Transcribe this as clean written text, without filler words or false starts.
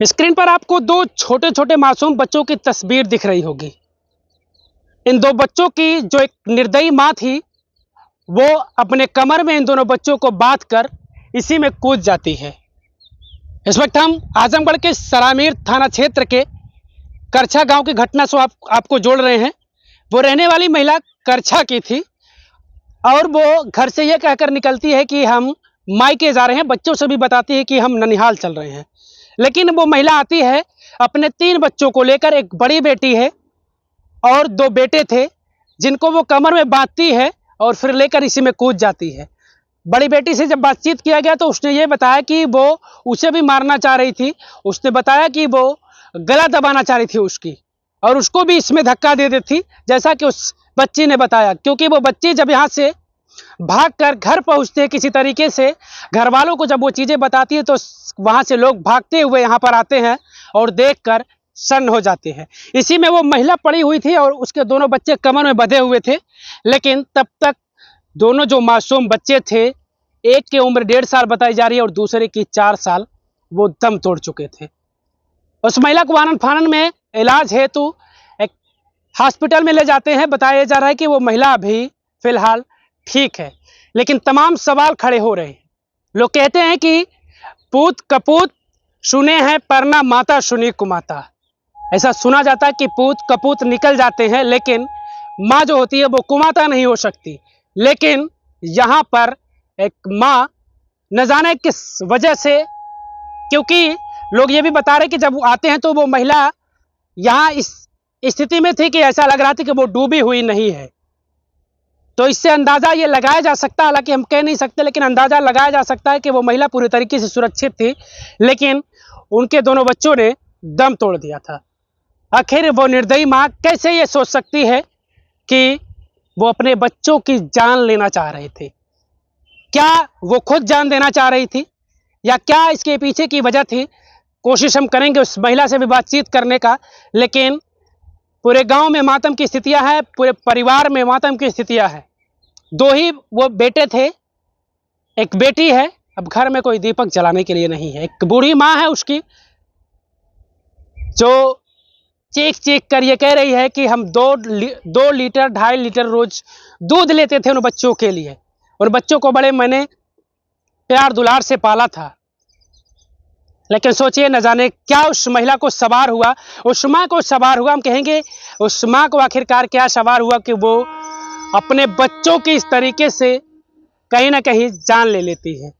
Screen पर आपको दो छोटे छोटे मासूम बच्चों की तस्वीर दिख रही होगी। इन दो बच्चों की जो एक निर्दयी माँ थी, वो अपने कमर में इन दोनों बच्चों को बांध कर इसी में कूद जाती है। इस वक्त हम आजमगढ़ के सरामीर थाना क्षेत्र के करछा गांव की घटना से आपको जोड़ रहे हैं। वो रहने वाली महिला करछा की थी और वो घर से ये कहकर निकलती है कि हम मायके जा रहे हैं। बच्चों से भी बताती है कि हम ननिहाल चल रहे हैं। लेकिन वो महिला आती है अपने 3 बच्चों को लेकर। एक बड़ी बेटी है और 2 बेटे थे जिनको वो कमर में बांधती है और फिर लेकर इसी में कूद जाती है। बड़ी बेटी से जब बातचीत किया गया तो उसने ये बताया कि वो उसे भी मारना चाह रही थी। उसने बताया कि वो गला दबाना चाह रही थी उसकी, और उसको भी इसमें धक्का दे देती थी, जैसा कि उस बच्ची ने बताया। क्योंकि वो बच्ची जब यहाँ से भागकर घर पहुँचते हैं किसी तरीके से, घर वालों को जब वो चीज़ें बताती है तो वहाँ से लोग भागते हुए यहाँ पर आते हैं और देखकर सन्न हो जाते हैं। इसी में वो महिला पड़ी हुई थी और उसके दोनों बच्चे कमर में बंधे हुए थे। लेकिन तब तक दोनों जो मासूम बच्चे थे, एक की उम्र 1.5 साल बताई जा रही है और दूसरे की 4 साल, वो दम तोड़ चुके थे। उस महिला को आनन फानन में इलाज हेतु एक हॉस्पिटल में ले जाते हैं। बताया जा रहा है कि वो महिला अभी फिलहाल ठीक है, लेकिन तमाम सवाल खड़े हो रहे हैं। लोग कहते हैं कि पूत कपूत सुने हैं पर ना माता सुनी कुमाता। ऐसा सुना जाता है कि पूत कपूत निकल जाते हैं, लेकिन माँ जो होती है वो कुमाता नहीं हो सकती। लेकिन यहाँ पर एक माँ न जाने किस वजह से, क्योंकि लोग ये भी बता रहे कि जब वो आते हैं तो वो महिला यहाँ इस स्थिति में थी कि ऐसा लग रहा था कि वो डूबी हुई नहीं है। तो इससे अंदाज़ा ये लगाया जा सकता है, हालांकि हम कह नहीं सकते, लेकिन अंदाज़ा लगाया जा सकता है कि वो महिला पूरी तरीके से सुरक्षित थी, लेकिन उनके दोनों बच्चों ने दम तोड़ दिया था। आखिर वो निर्दयी माँ कैसे ये सोच सकती है कि वो अपने बच्चों की जान लेना चाह रहे थे? क्या वो खुद जान देना चाह रही थी या क्या इसके पीछे की वजह थी? कोशिश हम करेंगे उस महिला से भी बातचीत करने का, लेकिन पूरे गांव में मातम की स्थितियां हैं, पूरे परिवार में मातम की स्थितियां हैं। 2 ही वो बेटे थे, एक बेटी है। अब घर में कोई दीपक जलाने के लिए नहीं है। एक बूढ़ी माँ है उसकी, जो चीख चीख कर ये कह रही है कि हम 2 लीटर 2.5 लीटर रोज दूध लेते थे उन बच्चों के लिए। उन बच्चों को बड़े मैंने प्यार दुलार से पाला था। लेकिन सोचिए, न जाने क्या उस महिला को सवार हुआ, उस माँ को सवार हुआ। हम कहेंगे उस माँ को आखिरकार क्या सवार हुआ कि वो अपने बच्चों की इस तरीके से कहीं ना कहीं जान ले लेती है।